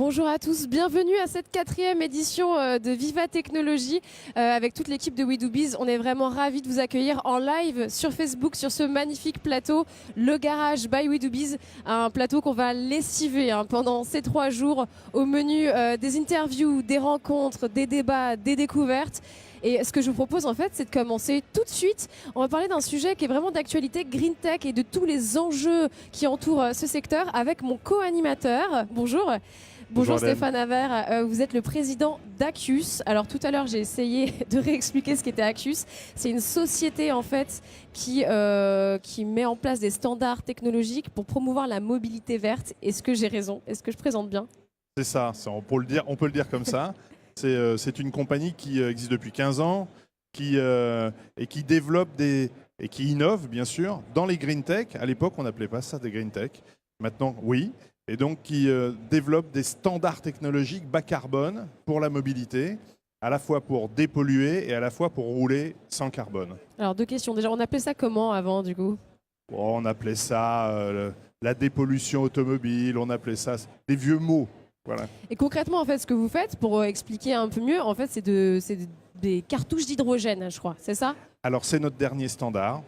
Bonjour à tous, bienvenue à cette 4e édition de Viva Technologie avec toute l'équipe de WeDoBiz. On est vraiment ravis de vous accueillir en live sur Facebook sur ce magnifique plateau, le Garage by WeDoBiz, un plateau qu'on va lessiver pendant ces 3 jours au menu des interviews, des rencontres, des débats, des découvertes. Et ce que je vous propose en fait, c'est de commencer tout de suite. On va parler d'un sujet qui est vraiment d'actualité, Green Tech et de tous les enjeux qui entourent ce secteur avec mon co-animateur. Bonjour. Bonjour Stéphane Havert, vous êtes le président d'Accius. Alors tout à l'heure j'ai essayé de réexpliquer ce qu'était Accius. C'est une société en fait qui met en place des standards technologiques pour promouvoir la mobilité verte. Est-ce que j'ai raison? Est-ce que je présente bien? C'est ça, on peut le dire comme ça. C'est une compagnie qui existe depuis 15 ans et qui développe et qui innove bien sûr dans les green tech. À l'époque on n'appelait pas ça des green tech. Maintenant oui. Et donc qui développe des standards technologiques bas carbone pour la mobilité, à la fois pour dépolluer et à la fois pour rouler sans carbone. Alors 2 questions. Déjà, on appelait ça comment avant du coup? On appelait ça la dépollution automobile, on appelait ça des vieux mots. Voilà. Et concrètement, en fait, ce que vous faites, pour expliquer un peu mieux, en fait, c'est des cartouches d'hydrogène, je crois. C'est ça? Alors c'est notre dernier standard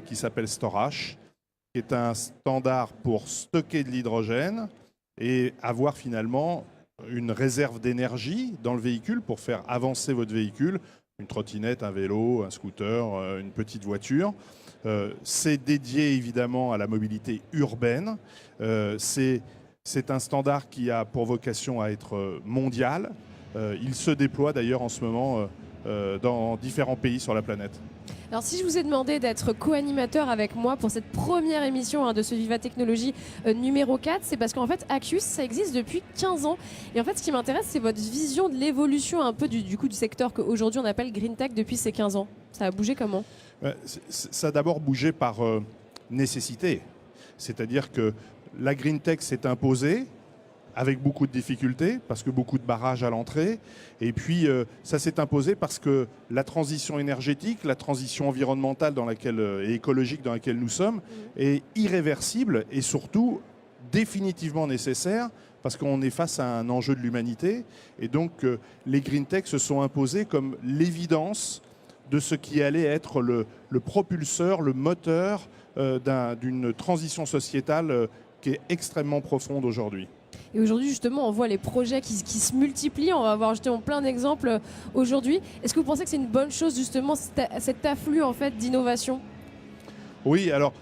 qui s'appelle Storage, qui est un standard pour stocker de l'hydrogène et avoir finalement une réserve d'énergie dans le véhicule pour faire avancer votre véhicule, une trottinette, un vélo, un scooter, une petite voiture. C'est dédié évidemment à la mobilité urbaine. C'est un standard qui a pour vocation à être mondial. Il se déploie d'ailleurs en ce moment dans différents pays sur la planète. Alors si je vous ai demandé d'être co-animateur avec moi pour cette première émission de ce Viva Technologie numéro 4, c'est parce qu'en fait Accius, ça existe depuis 15 ans. Et en fait ce qui m'intéresse, c'est votre vision de l'évolution un peu du secteur qu'aujourd'hui on appelle Green Tech depuis ces 15 ans. Ça a bougé comment? Ça a d'abord bougé par nécessité. C'est-à-dire que la Green Tech s'est imposée avec beaucoup de difficultés, parce que beaucoup de barrages à l'entrée. Et puis, ça s'est imposé parce que la transition énergétique, la transition environnementale et écologique dans laquelle nous sommes est irréversible et surtout définitivement nécessaire parce qu'on est face à un enjeu de l'humanité. Et donc, les Green Tech se sont imposés comme l'évidence de ce qui allait être le propulseur, le moteur d'une transition sociétale qui est extrêmement profonde aujourd'hui. Et aujourd'hui, justement, on voit les projets qui se multiplient. On va avoir justement plein d'exemples aujourd'hui. Est-ce que vous pensez que c'est une bonne chose, justement, cet afflux en fait, d'innovation? Oui, alors,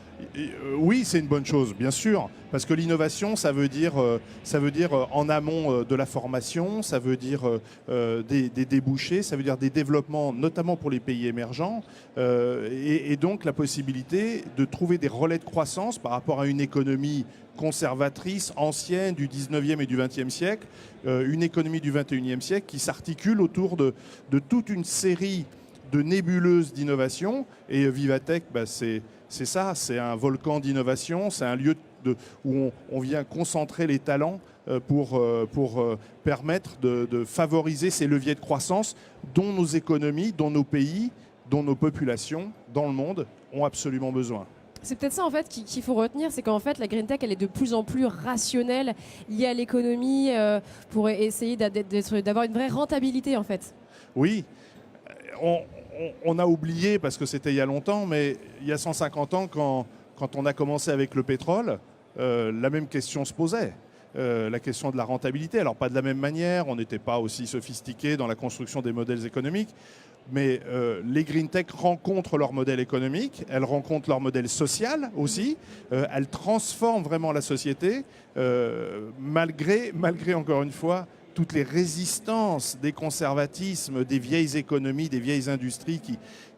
oui, c'est une bonne chose, bien sûr. Parce que l'innovation, ça veut dire en amont de la formation, ça veut dire des débouchés, ça veut dire des développements, notamment pour les pays émergents, et donc la possibilité de trouver des relais de croissance par rapport à une économie conservatrice, ancienne, du 19e et du 20e siècle, une économie du 21e siècle qui s'articule autour de toute une série de nébuleuses d'innovation. Et Vivatech, c'est ça, c'est un volcan d'innovation, c'est un lieu où on vient concentrer les talents pour permettre de favoriser ces leviers de croissance dont nos économies, dont nos pays, dont nos populations dans le monde ont absolument besoin. C'est peut-être ça en fait qu'il faut retenir, c'est qu'en fait la Green Tech elle est de plus en plus rationnelle, liée à l'économie pour essayer d'avoir une vraie rentabilité en fait. Oui, on a oublié parce que c'était il y a longtemps, mais il y a 150 ans quand on a commencé avec le pétrole, la même question se posait. La question de la rentabilité. Alors pas de la même manière, on n'était pas aussi sophistiqué dans la construction des modèles économiques, mais les Green Tech rencontrent leur modèle économique, elles rencontrent leur modèle social aussi, elles transforment vraiment la société, malgré encore une fois toutes les résistances des conservatismes, des vieilles économies, des vieilles industries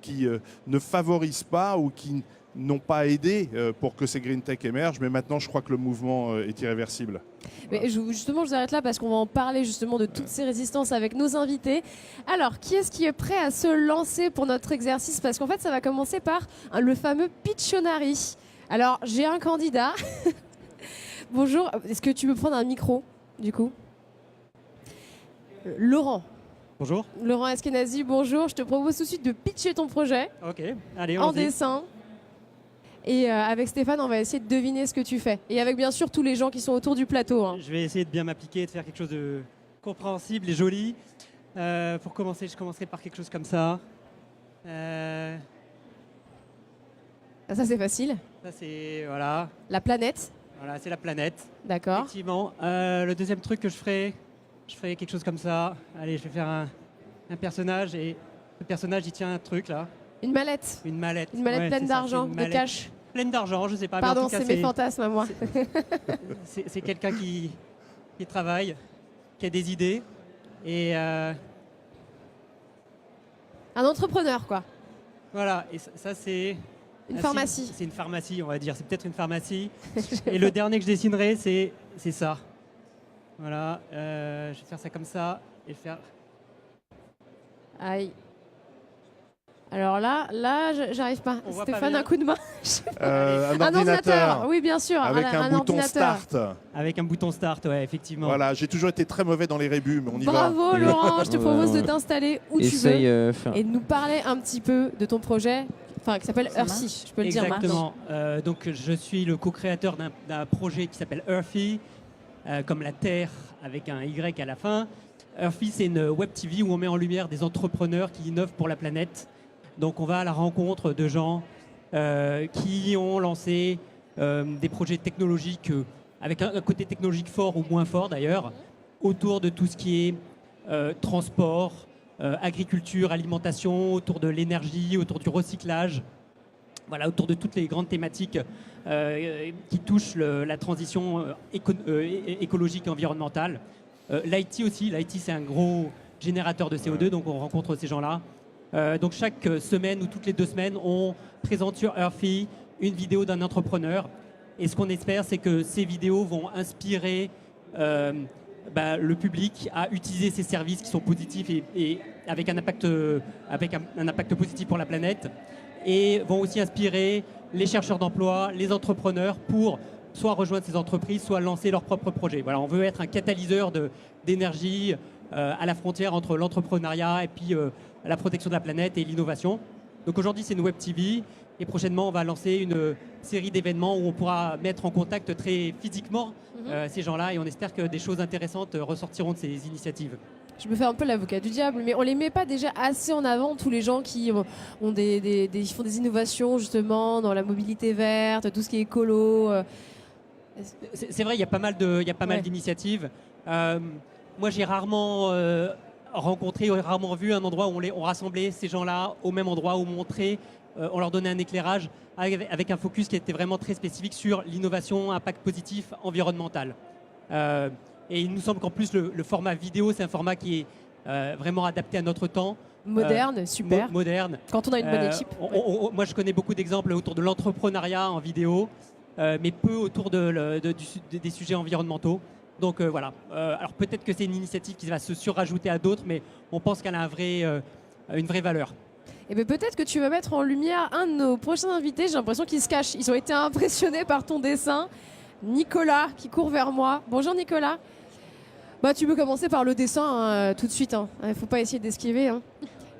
qui ne favorisent pas ou qui n'ont pas aidé pour que ces Green Tech émergent, mais maintenant je crois que le mouvement est irréversible. Mais justement, je vous arrête là parce qu'on va en parler justement de toutes ces résistances avec nos invités. Alors, qui est-ce qui est prêt à se lancer pour notre exercice? Parce qu'en fait, ça va commencer par le fameux Pictionary. Alors, j'ai un candidat. Bonjour, est-ce que tu peux prendre un micro, du coup? Laurent. Bonjour. Laurent Eskenazi, bonjour. Je te propose tout de suite de pitcher ton projet. Ok, allez, en dessin. Et avec Stéphane, on va essayer de deviner ce que tu fais. Et avec bien sûr tous les gens qui sont autour du plateau. Hein. Je vais essayer de bien m'appliquer et de faire quelque chose de compréhensible et joli. Pour commencer, je commencerai par quelque chose comme ça. Ça, c'est facile. Ça, c'est voilà. La planète. Voilà, c'est la planète. D'accord. Effectivement. Le deuxième truc que je ferai quelque chose comme ça. Allez, je vais faire un personnage et le personnage, il tient un truc là. Une mallette. Une mallette. Une mallette Ouais, pleine c'est ça, d'argent, c'est une de mallette cash. Pleine d'argent, je sais pas. Pardon, mais en tout cas, c'est mes fantasmes à moi. C'est quelqu'un qui travaille, qui a des idées et Un entrepreneur, quoi. voilà. Et ça c'est Une pharmacie. C'est une pharmacie, on va dire. C'est peut-être une pharmacie. Et le dernier que je dessinerai, c'est ça. Voilà. Je vais faire ça comme ça et faire. Aïe. Alors là, j'arrive pas. On voit pas Stéphane, bien. un coup de main. Un Un ordinateur. Oui, bien sûr. avec un bouton ordinateur. start. Avec un bouton start, ouais, effectivement. Voilà, j'ai toujours été très mauvais dans les rébus, mais on y va. Bravo Laurent, je te propose de Ouais. t'installer où Essaye, tu veux faire- et de nous parler un petit peu de ton projet, enfin qui s'appelle Earthy, je peux le dire maintenant. Exactement. Donc je suis le co-créateur d'un projet qui s'appelle Earthy, comme la Terre avec un Y à la fin. Earthy, c'est une web TV où on met en lumière des entrepreneurs qui innovent pour la planète. Donc on va à la rencontre de gens qui ont lancé des projets technologiques avec un côté technologique fort ou moins fort d'ailleurs, autour de tout ce qui est transport, agriculture, alimentation, autour de l'énergie, autour du recyclage. Voilà, autour de toutes les grandes thématiques qui touchent la transition écologique et environnementale. L'IT aussi, l'IT c'est un gros générateur de CO2, donc on rencontre ces gens-là. Donc chaque semaine ou toutes les 2 semaines, on présente sur Earthy une vidéo d'un entrepreneur. Et ce qu'on espère, c'est que ces vidéos vont inspirer le public à utiliser ces services qui sont positifs et avec un impact positif pour la planète. Et vont aussi inspirer les chercheurs d'emploi, les entrepreneurs pour soit rejoindre ces entreprises, soit lancer leurs propres projets. Voilà, on veut être un catalyseur d'énergie à la frontière entre l'entrepreneuriat et puis la protection de la planète et l'innovation. Donc aujourd'hui, c'est une web TV et prochainement, on va lancer une série d'événements où on pourra mettre en contact très physiquement ces gens-là et on espère que des choses intéressantes ressortiront de ces initiatives. Je me fais un peu l'avocat du diable, mais on les met pas déjà assez en avant, tous les gens qui ont font des innovations justement dans la mobilité verte, tout ce qui est écolo. C'est vrai, il y a pas mal d'initiatives. Moi, j'ai rarement rencontré, rarement vu un endroit où on rassemblait ces gens-là au même endroit, où on leur donnait un éclairage avec un focus qui était vraiment très spécifique sur l'innovation, impact positif, environnemental. Et il nous semble qu'en plus, le format vidéo, c'est un format qui est vraiment adapté à notre temps. Moderne, super. Moderne. Quand on a une bonne équipe. Moi, je connais beaucoup d'exemples autour de l'entrepreneuriat en vidéo, mais peu autour des sujets environnementaux. Donc voilà. Alors peut-être que c'est une initiative qui va se surrajouter à d'autres, mais on pense qu'elle a une vraie valeur. Et bien peut-être que tu vas mettre en lumière un de nos prochains invités. J'ai l'impression qu'ils se cachent. Ils ont été impressionnés par ton dessin. Nicolas qui court vers moi. Bonjour Nicolas. Bah, tu peux commencer par le dessin tout de suite. Il ne faut pas essayer d'esquiver.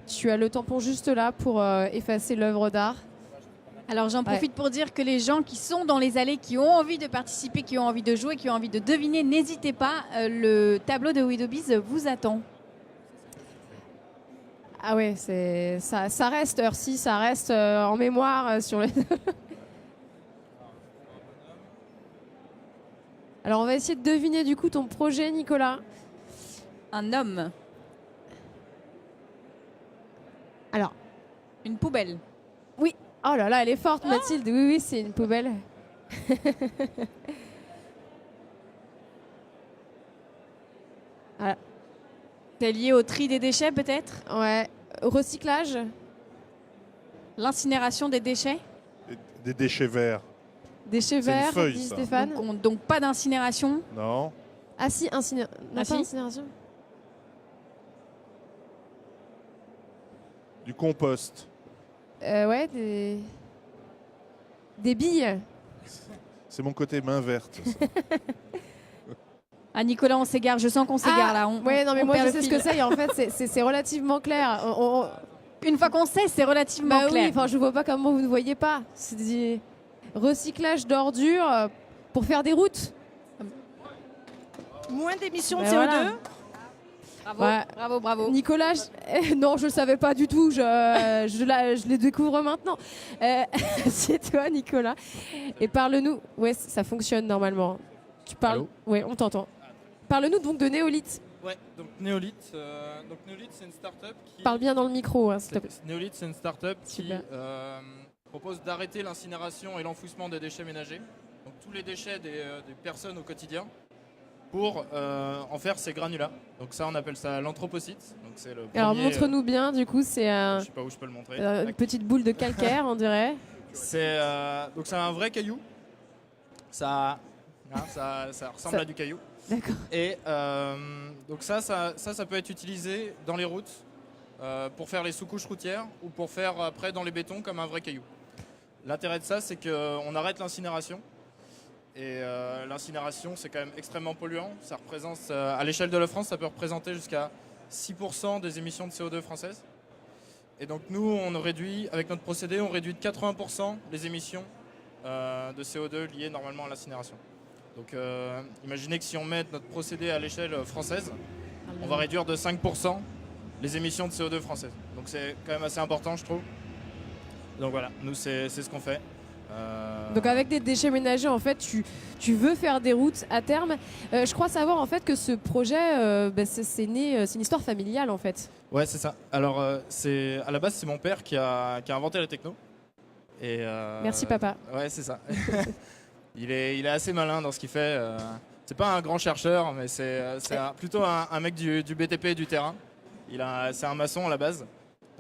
Tu as le tampon juste là pour effacer l'œuvre d'art. Alors j'en profite pour dire que les gens qui sont dans les allées, qui ont envie de participer, qui ont envie de jouer, qui ont envie de deviner, n'hésitez pas, le tableau de WeDoBiz vous attend. Ah ouais, ça reste Earthy, ça reste en mémoire sur les... Alors on va essayer de deviner du coup ton projet, Nicolas. Un homme. Alors, une poubelle. Oui. Oh là là, elle est forte, Mathilde. Oui, oui, c'est une poubelle. Voilà. C'est lié au tri des déchets peut-être? Ouais. Recyclage. L'incinération des déchets. Des déchets verts. Déchets C'est une verts, feuille, dit ça. Stéphane. Donc pas d'incinération. Non. Ah si, Ah, pas si. incinération. Du compost. Ouais, des billes. C'est mon côté main verte. ça. Ah Nicolas, on s'égare, je sens qu'on s'égare là. Ouais, non mais on moi je perd sais le ce fil. que c'est et en fait c'est relativement clair. Une fois qu'on sait, c'est relativement Bah clair. oui, enfin je vois pas comment vous ne voyez pas. recyclage d'ordures pour faire des routes. Moins d'émissions de Ben CO2. voilà. Bravo, Ouais. bravo, bravo. Nicolas, non, je ne le savais pas du tout, je les découvre maintenant. C'est toi, Nicolas. Et parle-nous, ouais, ça fonctionne normalement. Tu parles, Allô. ouais, on t'entend. Parle-nous donc de Néolith. Ouais, donc Néolith, c'est une start-up qui. Parle bien dans le micro, hein, s'il te plaît. Néolith, c'est une start-up qui Super. propose d'arrêter l'incinération et l'enfouissement des déchets ménagers, donc tous les déchets des personnes au quotidien, pour en faire ces granulats. Donc ça, on appelle ça l'anthropocyte. Donc c'est le Alors premier, montre-nous bien, du coup, c'est je sais pas où je peux le montrer. une petite boule de calcaire, on dirait. Donc c'est un vrai caillou. Ça ressemble Ça- à du caillou. D'accord. Et donc ça peut être utilisé dans les routes pour faire les sous-couches routières ou pour faire après dans les bétons comme un vrai caillou. L'intérêt de ça, c'est qu'on arrête l'incinération. Et l'incinération, c'est quand même extrêmement polluant. Ça représente, à l'échelle de la France, ça peut représenter jusqu'à 6% des émissions de CO2 françaises. Et donc nous, on réduit, avec notre procédé, on réduit de 80% les émissions de CO2 liées normalement à l'incinération. Donc imaginez que si on met notre procédé à l'échelle française, on va réduire de 5% les émissions de CO2 françaises. Donc c'est quand même assez important, je trouve. Donc voilà, nous c'est ce qu'on fait. Donc avec des déchets ménagers, en fait, tu veux faire des routes à terme. Je crois savoir en fait que ce projet, c'est né, c'est une histoire familiale en fait. Ouais, c'est ça. Alors à la base, c'est mon père qui a inventé la techno. Et, Merci papa. Ouais, c'est ça. Il est assez malin dans ce qu'il fait. C'est pas un grand chercheur, mais c'est plutôt un mec du BTP et du terrain. C'est un maçon à la base.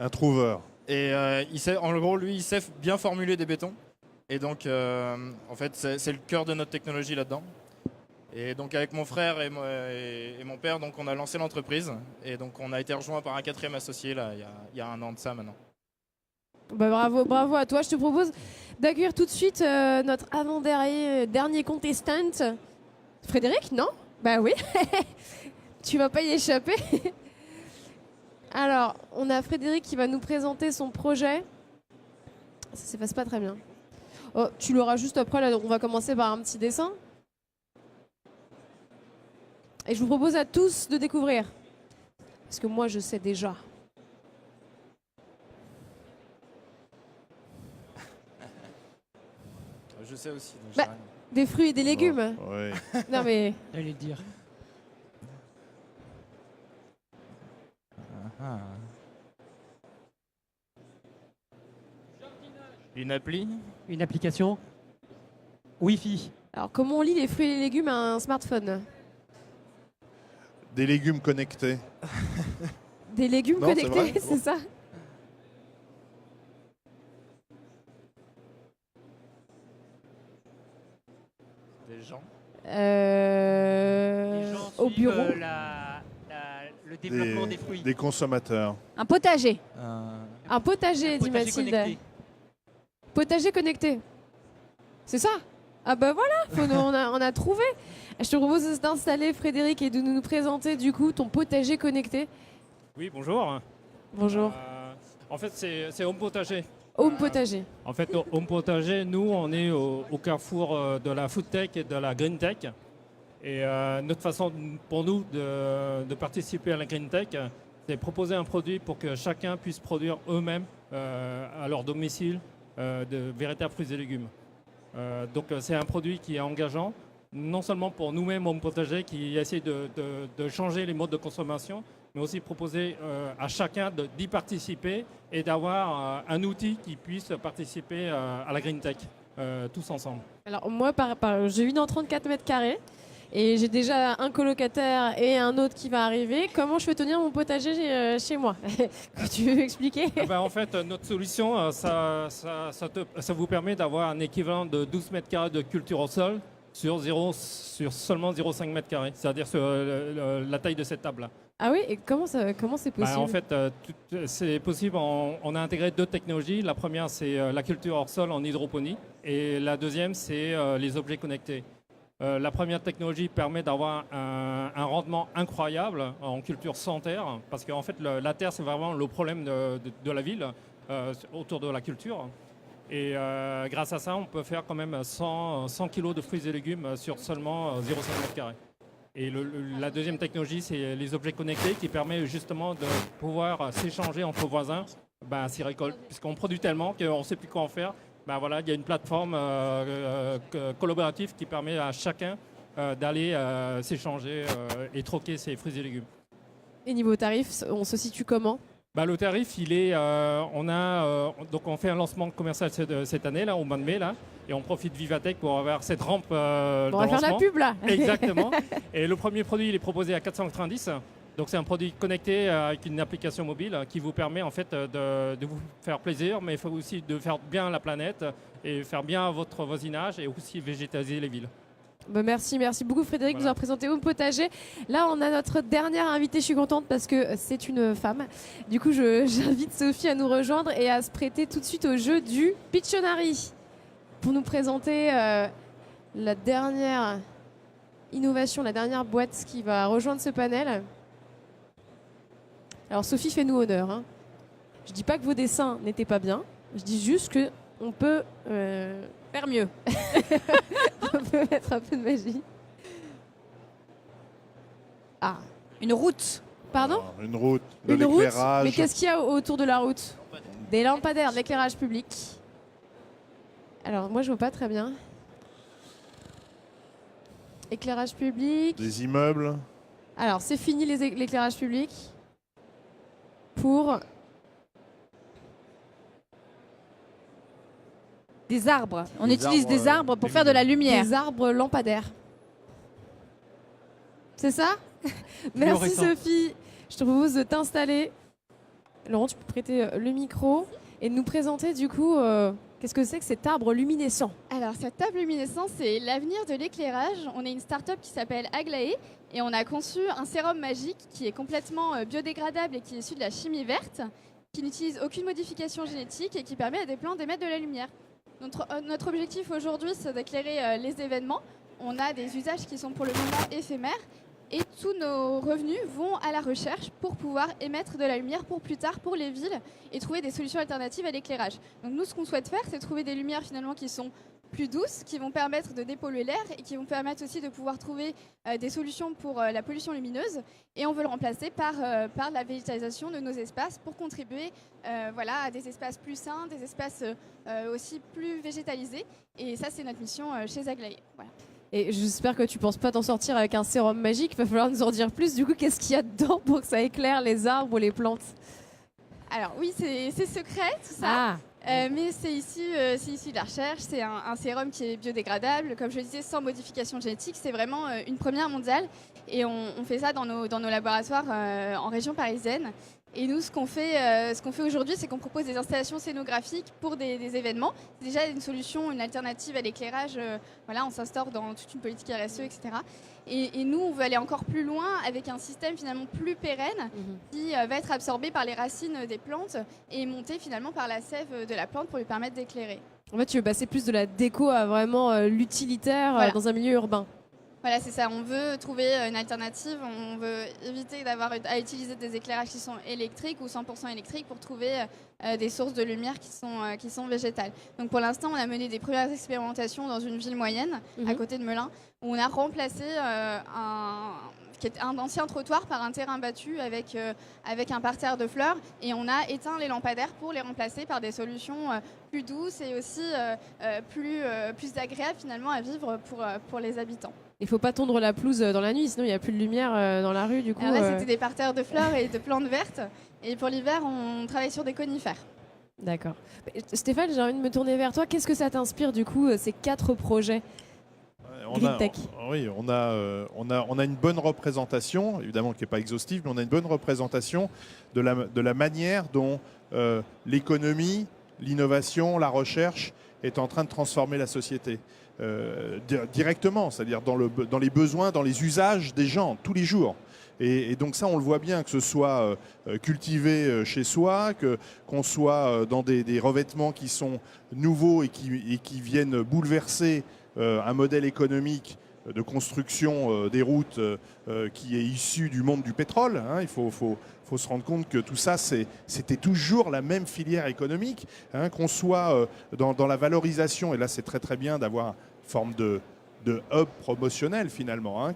Un trouveur. Et en gros, lui, il sait bien formuler des bétons. Et donc, en fait, c'est le cœur de notre technologie là-dedans. Et donc, avec mon frère et mon père, donc, on a lancé l'entreprise. Et donc, on a été rejoint par un 4e associé là, il y a 1 an de ça maintenant. Bah, bravo à toi. Je te propose d'accueillir tout de suite notre avant-dernier contestant. Frédéric, non? Bah oui. Tu vas pas y échapper. Alors, on a Frédéric qui va nous présenter son projet. Ça s'efface pas très bien. Oh, tu l'auras juste après, là, on va commencer par un petit dessin. Et je vous propose à tous de découvrir. Parce que moi, je sais déjà. Je sais aussi. Donc Bah, des fruits et des légumes. Ouais. Non mais... J'allais le dire. Une appli. Une application Wi-Fi. Alors, comment on lit les fruits et les légumes à un smartphone? Des légumes connectés. Des légumes Non, c'est connectés, vrai. c'est ça? Des gens. Les gens Au suivent, bureau. le développement des fruits. Des consommateurs. Un potager. Un potager, dit Potager Mathilde. connecté. Potager connecté. C'est ça? Ah bah voilà, on a trouvé. Je te propose d'installer Frédéric et de nous présenter du coup ton potager connecté. Oui, bonjour. Bonjour. En fait, c'est Home Potager. Home potager. En fait, Home Potager, nous, on est au carrefour de la food tech et de la green tech. Et notre façon pour nous de participer à la green tech, c'est proposer un produit pour que chacun puisse produire eux-mêmes à leur domicile de véritables fruits et légumes. Donc c'est un produit qui est engageant, non seulement pour nous-mêmes Home Potager qui essaie de changer les modes de consommation, mais aussi proposer à chacun d'y participer et d'avoir un outil qui puisse participer à la green tech, tous ensemble. Alors moi, je vis dans 34 mètres carrés et j'ai déjà un colocataire et un autre qui va arriver. Comment je fais tenir mon potager chez moi? Tu veux expliquer? En fait, notre solution, ça vous permet d'avoir un équivalent de 12 mètres carrés de culture au sol sur seulement 0,5 mètres carrés, c'est-à-dire sur la taille de cette table-là. Ah oui, et comment c'est possible? En fait, c'est possible. On a intégré 2 technologies. La première, c'est la culture hors sol en hydroponie. Et la deuxième, c'est les objets connectés. La première technologie permet d'avoir un rendement incroyable en culture sans terre. Parce qu'en fait, la terre, c'est vraiment le problème de la ville autour de la culture. Et grâce à ça, on peut faire quand même 100 kg de fruits et légumes sur seulement 0,5 m². Et la deuxième technologie, c'est les objets connectés qui permet justement de pouvoir s'échanger entre voisins ces récoltes. Puisqu'on produit tellement qu'on ne sait plus quoi en faire. Voilà, il y a une plateforme collaborative qui permet à chacun d'aller s'échanger et troquer ses fruits et légumes. Et niveau tarif, on se situe comment ? Le tarif, il est, donc on fait un lancement commercial cette année, là, au mois de mai, là, et on profite de Vivatech pour avoir cette rampe On de va faire la lancement. pub là. Exactement. Et le premier produit, il est proposé à 490. Donc c'est un produit connecté avec une application mobile qui vous permet en fait de vous faire plaisir, mais il faut aussi de faire bien la planète et faire bien votre voisinage et aussi végétaliser les villes. Merci beaucoup Frédéric de nous avoir présenté Home Potager. Là on a notre dernière invitée, je suis contente parce que c'est une femme. Du coup j'invite Sophie à nous rejoindre et à se prêter tout de suite au jeu du Pictionary pour nous présenter la dernière innovation, la dernière boîte qui va rejoindre ce panel. Alors Sophie, fais-nous honneur. Hein. Je dis pas que vos dessins n'étaient pas bien, je dis juste que on peut Faire mieux. on peut mettre un peu de magie. Ah, Une route. pardon ? Une route, de Une route. l'éclairage. Mais qu'est-ce qu'il y a autour de la route ? Des lampadaires, de l'éclairage public. Alors moi je vois pas très bien. Éclairage public. Des immeubles. Alors c'est fini l'éclairage public. Pour Des arbres. On Des utilise arbres, des arbres pour des faire de la lumière. des arbres lampadaires. C'est ça ? Merci Fluorescent. Sophie. Je te propose de t'installer. Laurent, tu peux prêter le micro et nous présenter du coup qu'est-ce que c'est que cet arbre luminescent ? Alors, cette table luminescente, c'est l'avenir de l'éclairage. On est une start-up qui s'appelle Aglaé et on a conçu un sérum magique qui est complètement biodégradable et qui est issu de la chimie verte, qui n'utilise aucune modification génétique et qui permet à des plantes d'émettre de la lumière. Notre objectif aujourd'hui, c'est d'éclairer les événements. On a des usages qui sont pour le moment éphémères et tous nos revenus vont à la recherche pour pouvoir émettre de la lumière pour plus tard pour les villes et trouver des solutions alternatives à l'éclairage. Donc nous, ce qu'on souhaite faire, c'est trouver des lumières finalement qui sont plus douces, qui vont permettre de dépolluer l'air et qui vont permettre aussi de pouvoir trouver des solutions pour la pollution lumineuse. Et on veut le remplacer par la végétalisation de nos espaces pour contribuer à des espaces plus sains, des espaces aussi plus végétalisés. Et ça, c'est notre mission chez Aglaé. Voilà. Et j'espère que tu penses pas t'en sortir avec un sérum magique. Il va falloir nous en dire plus. Du coup, qu'est-ce qu'il y a dedans pour que ça éclaire les arbres ou les plantes ? Alors oui, c'est secret tout ça. Ah, Mais c'est issu de la recherche, c'est un sérum qui est biodégradable, comme je le disais, sans modification génétique, c'est vraiment une première mondiale et on fait ça dans nos laboratoires en région parisienne. Et nous, ce qu'on fait aujourd'hui, c'est qu'on propose des installations scénographiques pour des événements. C'est déjà une solution, une alternative à l'éclairage. On s'instaure dans toute une politique RSE, etc. Et nous, on veut aller encore plus loin avec un système finalement plus pérenne qui va être absorbé par les racines des plantes et monté finalement par la sève de la plante pour lui permettre d'éclairer. en fait, tu veux passer plus de la déco à vraiment l'utilitaire Voilà. dans un milieu urbain. Voilà, c'est ça. On veut trouver une alternative. On veut éviter d'avoir à utiliser des éclairages qui sont électriques ou 100% électriques pour trouver des sources de lumière qui sont végétales. Donc pour l'instant, on a mené des premières expérimentations dans une ville moyenne, à côté de Melun, où on a remplacé un ancien trottoir par un terrain battu avec un parterre de fleurs et on a éteint les lampadaires pour les remplacer par des solutions plus douces et aussi plus agréables finalement à vivre pour les habitants. Il faut pas tondre la pelouse dans la nuit, sinon il n'y a plus de lumière dans la rue. Du coup, Alors là, c'était des parterres de fleurs et de plantes vertes. Et pour l'hiver, on travaille sur des conifères. D'accord. Stéphane, j'ai envie de me tourner vers toi. Qu'est-ce que ça t'inspire du coup, ces 4 projets ? Green Tech. On a une bonne représentation, évidemment qui n'est pas exhaustive, mais on a une bonne représentation de la manière dont l'économie, l'innovation, la recherche est en train de transformer la société. Directement, c'est-à-dire dans les besoins, dans les usages des gens, tous les jours. Et donc ça, on le voit bien, que ce soit cultivé chez soi, qu'on soit dans des revêtements qui sont nouveaux et qui viennent bouleverser un modèle économique de construction des routes qui est issue du monde du pétrole. Hein. Il faut se rendre compte que tout ça, c'était toujours la même filière économique. Hein, qu'on soit dans la valorisation, et là c'est très très bien d'avoir une forme de hub promotionnel finalement, hein,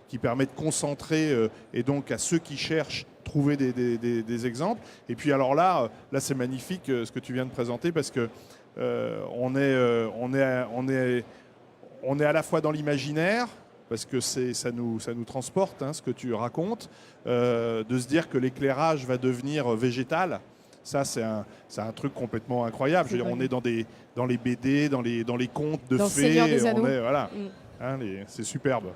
qui permet de concentrer et donc à ceux qui cherchent trouver des exemples. Et puis alors là c'est magnifique ce que tu viens de présenter, parce que on est à la fois dans l'imaginaire, parce que ça nous transporte, hein, ce que tu racontes, de se dire que l'éclairage va devenir végétal. Ça, c'est un truc complètement incroyable. Je veux dire, on est dans les BD, dans les contes de dans fées. Seigneur des Anneaux. Voilà. Hein, c'est superbe.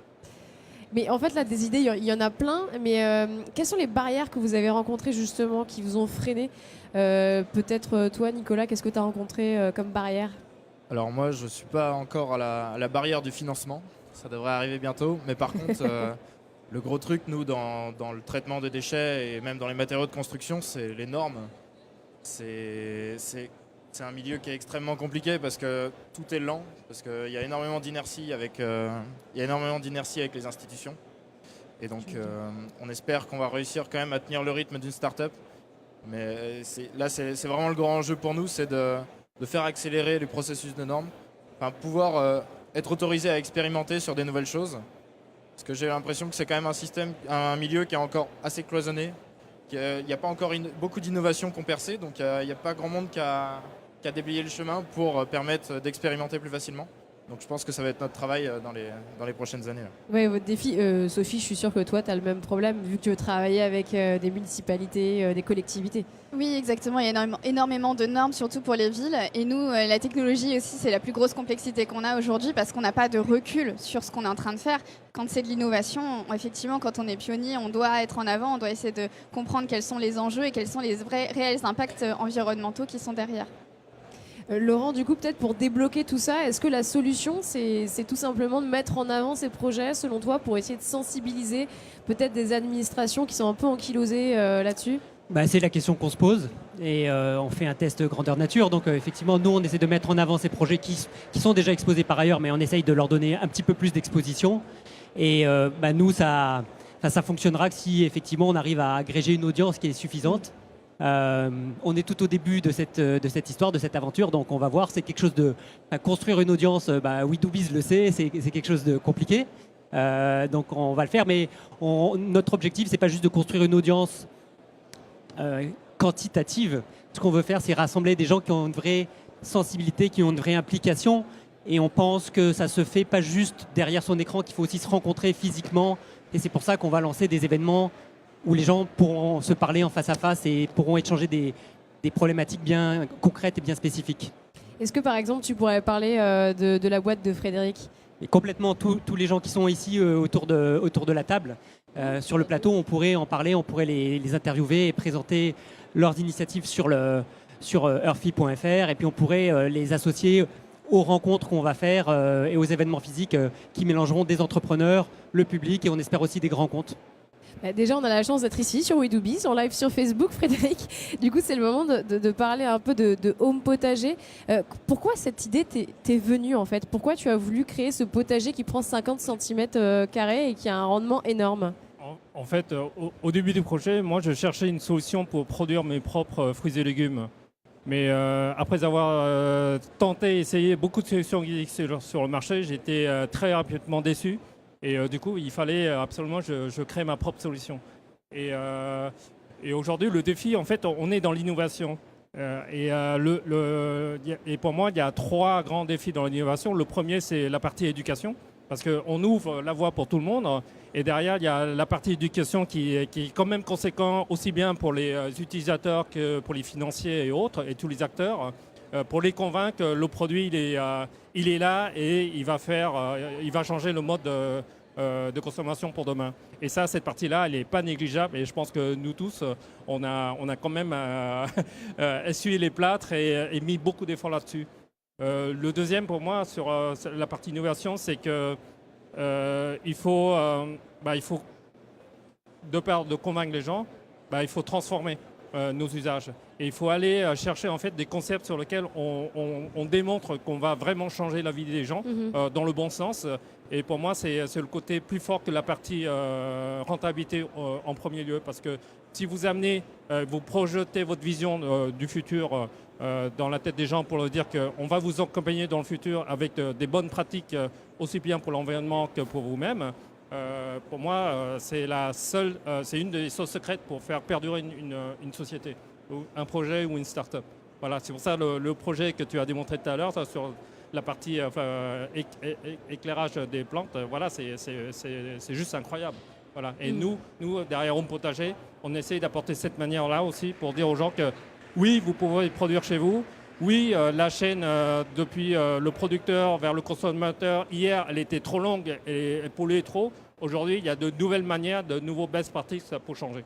Mais en fait, là, des idées, il y en a plein. Mais quelles sont les barrières que vous avez rencontrées justement qui vous ont freiné? Peut-être toi, Nicolas, qu'est-ce que tu as rencontré comme barrière? Alors moi, je ne suis pas encore à la barrière du financement. Ça devrait arriver bientôt. Mais par contre, le gros truc, nous, dans le traitement des déchets et même dans les matériaux de construction, c'est les normes. C'est un milieu qui est extrêmement compliqué parce que tout est lent, parce qu'il y a énormément d'inertie avec les institutions. Et donc, on espère qu'on va réussir quand même à tenir le rythme d'une start-up. Mais là, c'est vraiment le grand enjeu pour nous, c'est de faire accélérer les processus de normes, enfin, pouvoir être autorisé à expérimenter sur des nouvelles choses. Parce que j'ai l'impression que c'est quand même un milieu qui est encore assez cloisonné. Il n'y a pas encore beaucoup d'innovations qui ont percé, donc il n'y a pas grand monde qui a déblayé le chemin pour permettre d'expérimenter plus facilement. Donc je pense que ça va être notre travail dans les prochaines années. Oui, votre défi, Sophie, je suis sûre que toi, tu as le même problème, vu que tu veux travailler avec des municipalités, des collectivités. Oui, exactement. Il y a énormément de normes, surtout pour les villes. Et nous, la technologie aussi, c'est la plus grosse complexité qu'on a aujourd'hui, parce qu'on n'a pas de recul sur ce qu'on est en train de faire. Quand c'est de l'innovation, effectivement, quand on est pionnier, on doit être en avant, on doit essayer de comprendre quels sont les enjeux et quels sont les réels impacts environnementaux qui sont derrière. Laurent, du coup, peut-être pour débloquer tout ça, est-ce que la solution, c'est tout simplement de mettre en avant ces projets, selon toi, pour essayer de sensibiliser peut-être des administrations qui sont un peu ankylosées là-dessus? C'est la question qu'on se pose et on fait un test grandeur nature. Donc effectivement, nous, on essaie de mettre en avant ces projets qui sont déjà exposés par ailleurs, mais on essaye de leur donner un petit peu plus d'exposition. Et nous, ça fonctionnera que si effectivement on arrive à agréger une audience qui est suffisante. On est tout au début de cette histoire, de cette aventure, donc on va voir. C'est quelque chose de construire une audience. WeDoBiz le sait, c'est quelque chose de compliqué. Donc on va le faire, mais notre objectif, c'est pas juste de construire une audience quantitative. Ce qu'on veut faire, c'est rassembler des gens qui ont une vraie sensibilité, qui ont une vraie implication. Et on pense que ça se fait pas juste derrière son écran, qu'il faut aussi se rencontrer physiquement. Et c'est pour ça qu'on va lancer des événements où les gens pourront se parler en face à face et pourront échanger des problématiques bien concrètes et bien spécifiques. Est-ce que par exemple tu pourrais parler de la boîte de Frédéric? Et complètement, tous les gens qui sont ici autour de la table, sur le plateau, on pourrait en parler, on pourrait les interviewer et présenter leurs initiatives sur earthy.fr, et puis on pourrait les associer aux rencontres qu'on va faire et aux événements physiques qui mélangeront des entrepreneurs, le public, et on espère aussi des grands comptes. Déjà, on a la chance d'être ici sur WeDoBiz, en live sur Facebook, Frédéric. Du coup, c'est le moment de parler un peu de home potager. Pourquoi cette idée t'est venue en fait? Pourquoi tu as voulu créer ce potager qui prend 50 cm² et qui a un rendement énorme? En fait, au début du projet, moi, je cherchais une solution pour produire mes propres fruits et légumes. Mais après avoir tenté, essayé beaucoup de solutions qui existent sur le marché, j'étais très rapidement déçu. Et du coup, il fallait absolument que je crée ma propre solution. Et aujourd'hui, le défi, en fait, on est dans l'innovation. Et pour moi, il y a 3 grands défis dans l'innovation. Le premier, c'est la partie éducation, parce qu'on ouvre la voie pour tout le monde. Et derrière, il y a la partie éducation qui est quand même conséquent, aussi bien pour les utilisateurs que pour les financiers et autres, et tous les acteurs. Pour les convaincre que le produit il est là et il va changer le mode de consommation pour demain. Et ça, cette partie-là, elle n'est pas négligeable. Et je pense que nous tous, on a quand même essuyé les plâtres et mis beaucoup d'efforts là-dessus. Le deuxième, pour moi, sur la partie innovation, c'est que il faut de peur de convaincre les gens, il faut transformer. nos usages. Et il faut aller chercher en fait des concepts sur lesquels on démontre qu'on va vraiment changer la vie des gens dans le bon sens. Et pour moi, c'est le côté plus fort que la partie rentabilité en premier lieu. Parce que si vous amenez, vous projetez votre vision du futur dans la tête des gens pour leur dire qu'on va vous accompagner dans le futur avec des bonnes pratiques aussi bien pour l'environnement que pour vous-même, pour moi, c'est une des sources secrètes pour faire perdurer une société, ou un projet ou une start-up. Voilà, c'est pour ça le projet que tu as démontré tout à l'heure sur la partie éclairage des plantes, voilà, c'est juste incroyable. Voilà. Et nous, derrière Home Potager, on essaye d'apporter cette manière-là aussi pour dire aux gens que oui, vous pouvez produire chez vous. Oui, la chaîne depuis le producteur vers le consommateur, hier, elle était trop longue et elle polluait trop. Aujourd'hui, il y a de nouvelles manières, de nouveaux best practices pour changer.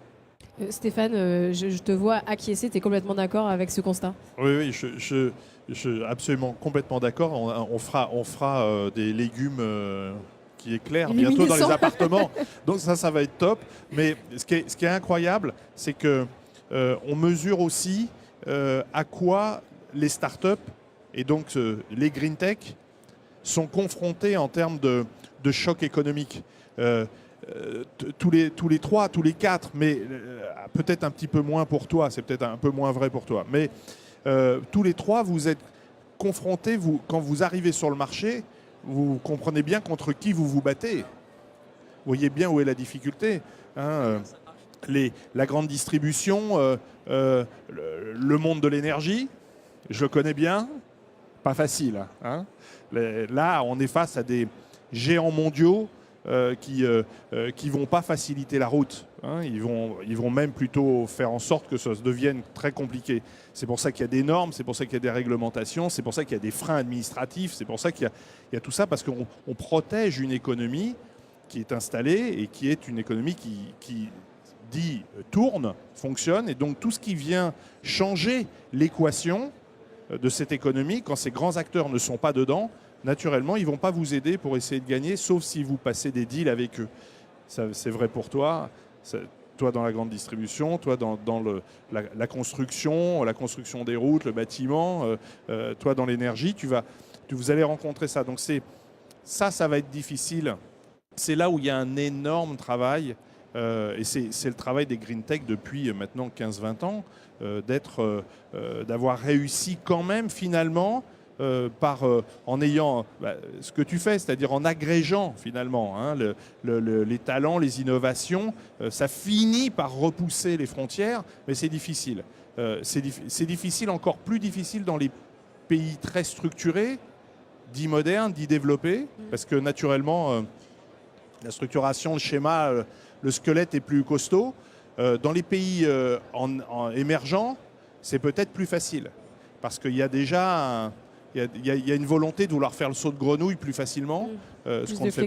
Stéphane, je te vois acquiescer, tu es complètement d'accord avec ce constat? Oui, je suis absolument complètement d'accord. On fera des légumes qui éclairent bientôt dans les appartements. Donc ça va être top. Mais ce qui est incroyable, c'est que on mesure aussi à quoi les startups et donc les green tech sont confrontés en termes de choc économique. Tous les trois, tous les quatre, mais peut-être un petit peu moins pour toi, c'est peut-être un peu moins vrai pour toi. Mais tous les trois, vous êtes confrontés, quand vous arrivez sur le marché, vous comprenez bien contre qui vous vous battez. Vous voyez bien où est la difficulté. La grande distribution, le monde de l'énergie, je le connais bien, pas facile. Là, on est face à des géants mondiaux qui vont pas faciliter la route. Ils vont même plutôt faire en sorte que ça devienne très compliqué. C'est pour ça qu'il y a des normes, c'est pour ça qu'il y a des réglementations, c'est pour ça qu'il y a des freins administratifs, c'est pour ça qu'il y a tout ça, parce qu'on protège une économie qui est installée et qui est une économie qui dit tourne, fonctionne. Et donc tout ce qui vient changer l'équation de cette économie, quand ces grands acteurs ne sont pas dedans, naturellement, ils ne vont pas vous aider pour essayer de gagner, sauf si vous passez des deals avec eux. C'est vrai pour toi, toi dans la grande distribution, toi dans la construction des routes, le bâtiment, toi dans l'énergie, vous allez rencontrer ça. Donc ça va être difficile. C'est là où il y a un énorme travail, et c'est le travail des green tech depuis maintenant 15-20 ans, d'avoir réussi quand même finalement, en ayant ce que tu fais, c'est-à-dire en agrégeant finalement les talents, les innovations, ça finit par repousser les frontières, mais c'est difficile. C'est difficile, encore plus difficile dans les pays très structurés, dits modernes, dits développés, parce que naturellement, la structuration, le schéma, le squelette est plus costaud. Dans les pays émergents, c'est peut-être plus facile, parce qu'il y a déjà il y a une volonté de vouloir faire le saut de grenouille plus facilement, ce qu'on ne fait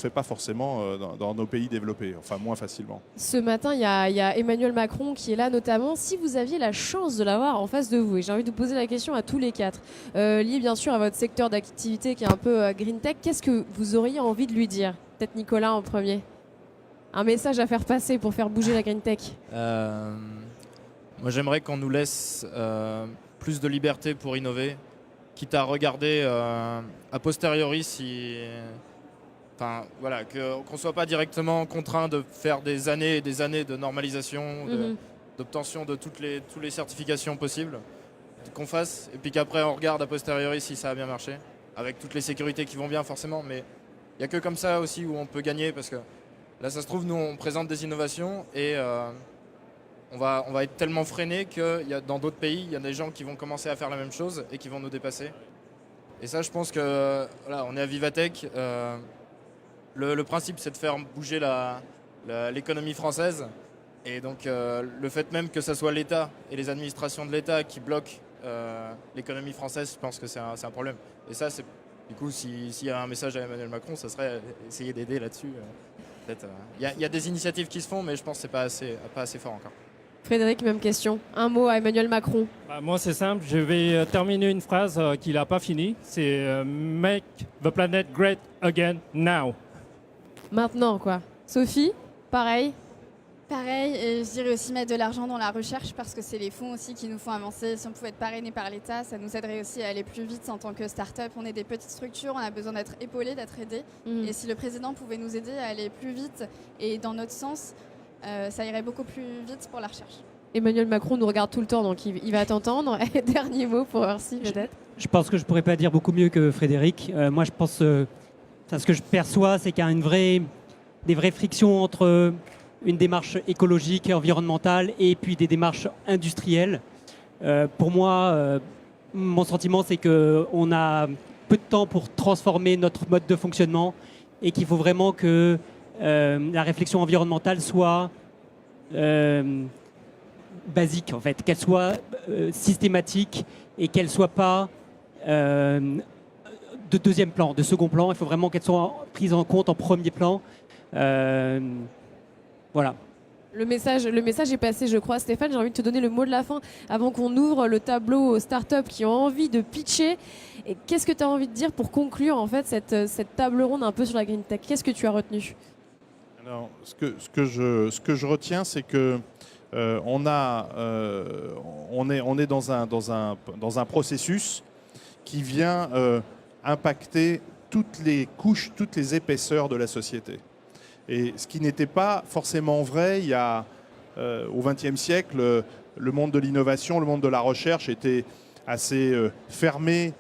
pas forcément dans nos pays développés, enfin moins facilement. Ce matin, il y a Emmanuel Macron qui est là notamment. Si vous aviez la chance de l'avoir en face de vous, et j'ai envie de vous poser la question à tous les quatre, lié bien sûr à votre secteur d'activité qui est un peu green tech, qu'est-ce que vous auriez envie de lui dire? Peut-être Nicolas en premier. Un message à faire passer pour faire bouger la green tech. Moi j'aimerais qu'on nous laisse plus de liberté pour innover, quitte à regarder a posteriori qu'on ne soit pas directement contraint de faire des années et des années de normalisation, d'obtention de toutes les certifications possibles, qu'on fasse, et puis qu'après on regarde a posteriori si ça a bien marché, avec toutes les sécurités qui vont bien forcément, mais il n'y a que comme ça aussi où on peut gagner, parce que là ça se trouve, nous on présente des innovations et on va être tellement freiné que dans d'autres pays, il y a des gens qui vont commencer à faire la même chose et qui vont nous dépasser. Et ça, je pense que voilà, on est à Vivatech. Le principe, c'est de faire bouger l'économie française. Et donc, le fait même que ce soit l'État et les administrations de l'État qui bloquent l'économie française, je pense que c'est un problème. Et ça, du coup, s'il y a un message à Emmanuel Macron, ça serait essayer d'aider là-dessus. Il y a des initiatives qui se font, mais je pense que c'est pas assez fort encore. Frédéric, même question. Un mot à Emmanuel Macron. Moi, c'est simple. Je vais terminer une phrase qu'il n'a pas finie. C'est Make the planet great again now. Maintenant, quoi. Sophie, pareil. Pareil, et je dirais aussi mettre de l'argent dans la recherche parce que c'est les fonds aussi qui nous font avancer. Si on pouvait être parrainé par l'État, ça nous aiderait aussi à aller plus vite en tant que start-up. On est des petites structures, on a besoin d'être épaulés, d'être aidés. Et si le président pouvait nous aider à aller plus vite et dans notre sens, ça irait beaucoup plus vite pour la recherche. Emmanuel Macron nous regarde tout le temps, donc il va t'entendre. Dernier mot pour Earthy, peut-être. Je pense que je pourrais pas dire beaucoup mieux que Frédéric. Moi, je pense, ce que je perçois, c'est qu'il y a des vraies frictions entre une démarche écologique et environnementale et puis des démarches industrielles. Pour moi, mon sentiment, c'est qu'on a peu de temps pour transformer notre mode de fonctionnement et qu'il faut vraiment que la réflexion environnementale soit basique, en fait, qu'elle soit systématique et qu'elle soit pas de deuxième plan, de second plan. Il faut vraiment qu'elle soit prise en compte en premier plan. Voilà. Le message est passé, je crois. Stéphane, j'ai envie de te donner le mot de la fin avant qu'on ouvre le tableau aux startups qui ont envie de pitcher. Et qu'est-ce que tu as envie de dire pour conclure en fait cette table ronde un peu sur la green tech? Qu'est-ce que tu as retenu? Alors, ce que je retiens, c'est que on est dans un processus qui vient impacter toutes les couches, toutes les épaisseurs de la société. Et ce qui n'était pas forcément vrai au XXe siècle, le monde de l'innovation, le monde de la recherche était assez fermé,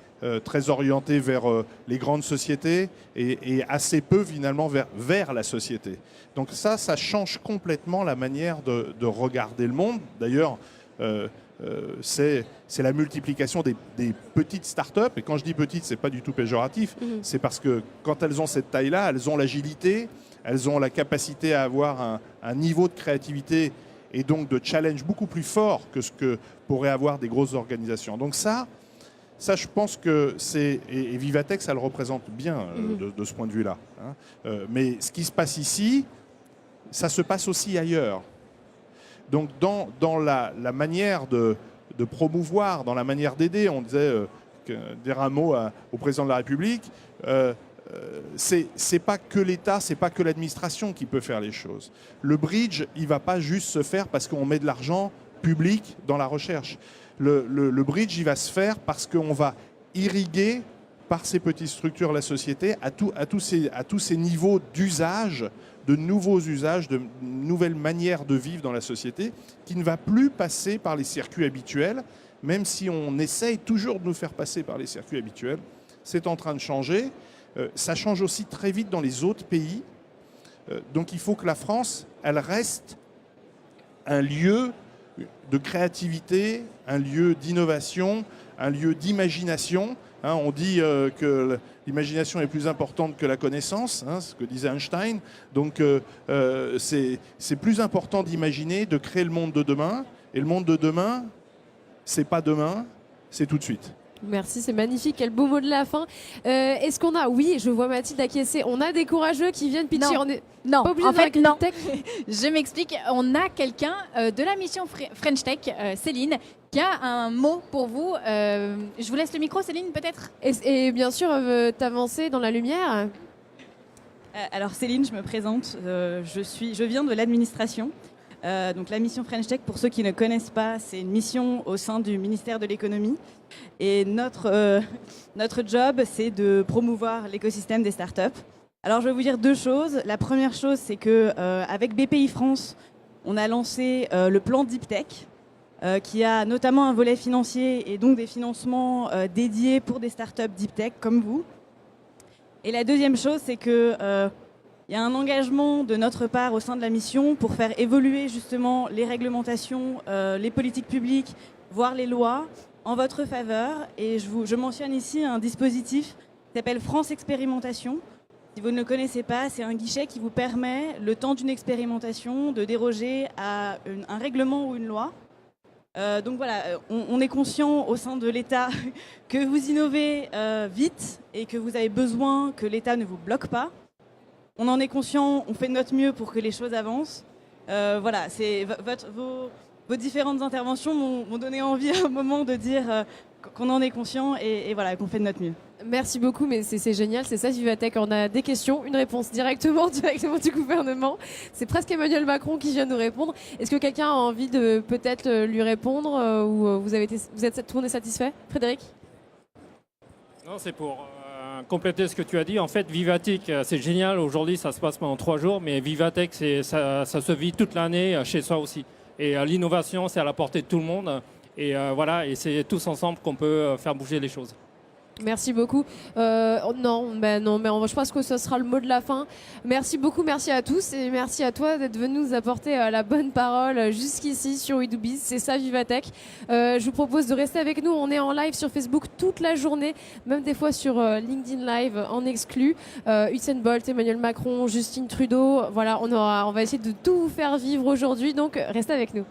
très orienté vers les grandes sociétés et assez peu finalement vers la société. Donc ça change complètement la manière de regarder le monde. D'ailleurs, c'est la multiplication des petites startups. Et quand je dis petites, c'est pas du tout péjoratif. C'est parce que quand elles ont cette taille-là, elles ont l'agilité, elles ont la capacité à avoir un niveau de créativité et donc de challenge beaucoup plus fort que ce que pourraient avoir des grosses organisations. Donc ça je pense que c'est... Et Vivatech, ça le représente bien de ce point de vue-là. Hein. Mais ce qui se passe ici, ça se passe aussi ailleurs. Donc dans la manière de promouvoir, dans la manière d'aider, on disait dire un mot au président de la République, c'est pas que l'État, c'est pas que l'administration qui peut faire les choses. Le bridge, il va pas juste se faire parce qu'on met de l'argent public dans la recherche. Le bridge, il va se faire parce qu'on va irriguer par ces petites structures la société à tous ces niveaux d'usage, de nouveaux usages, de nouvelles manières de vivre dans la société, qui ne va plus passer par les circuits habituels, même si on essaye toujours de nous faire passer par les circuits habituels. C'est en train de changer. Ça change aussi très vite dans les autres pays. Donc il faut que la France, elle reste un lieu de créativité, un lieu d'innovation, un lieu d'imagination. Hein, on dit que l'imagination est plus importante que la connaissance, hein, ce que disait Einstein. Donc c'est plus important d'imaginer, de créer le monde de demain. Et le monde de demain, c'est pas demain, c'est tout de suite. Merci, c'est magnifique. Quel beau mot de la fin. Est-ce qu'on a... Oui, je vois Mathilde acquiescer. On a des courageux qui viennent pitcher. Non, pas obligé en fait, non. Tech. Je m'explique. On a quelqu'un de la mission French Tech, Céline, qui a un mot pour vous. Je vous laisse le micro, Céline, peut-être. Et bien sûr, t'avancer dans la lumière. Alors Céline, je me présente. Je viens de l'administration. Donc la mission French Tech, pour ceux qui ne connaissent pas, c'est une mission au sein du ministère de l'économie. Et notre job, c'est de promouvoir l'écosystème des startups. Alors je vais vous dire deux choses. La première chose, c'est que avec BPI France, on a lancé le plan Deep Tech, qui a notamment un volet financier et donc des financements dédiés pour des startups Deep Tech comme vous. Et la deuxième chose, c'est que il y a un engagement de notre part au sein de la mission pour faire évoluer justement les réglementations, les politiques publiques, voire les lois en votre faveur. Et je mentionne ici un dispositif qui s'appelle France Expérimentation. Si vous ne le connaissez pas, c'est un guichet qui vous permet, le temps d'une expérimentation, de déroger à un règlement ou une loi. Donc voilà, on est conscient au sein de l'État que vous innovez vite et que vous avez besoin que l'État ne vous bloque pas. On en est conscient, on fait de notre mieux pour que les choses avancent. Voilà, vos différentes interventions m'ont donné envie à un moment de dire qu'on en est conscient et voilà, qu'on fait de notre mieux. Merci beaucoup, mais c'est génial, c'est ça Vivatech. On a des questions, une réponse directement du gouvernement. C'est presque Emmanuel Macron qui vient nous répondre. Est-ce que quelqu'un a envie de peut-être lui répondre ou vous êtes tout le monde est satisfait? Frédéric? Non, c'est pour compléter ce que tu as dit. En fait, Vivatech, c'est génial. Aujourd'hui, ça se passe pendant 3 jours, mais Vivatech, ça se vit toute l'année chez soi aussi. Et l'innovation, c'est à la portée de tout le monde. Et voilà, et c'est tous ensemble qu'on peut faire bouger les choses. Merci beaucoup. Non, mais je pense que ce sera le mot de la fin. Merci beaucoup, merci à tous et merci à toi d'être venu nous apporter la bonne parole jusqu'ici sur WeDoBiz. C'est ça Vivatech. Je vous propose de rester avec nous. On est en live sur Facebook toute la journée, même des fois sur LinkedIn Live en exclu. Usain Bolt, Emmanuel Macron, Justin Trudeau. Voilà, on va essayer de tout vous faire vivre aujourd'hui. Donc restez avec nous.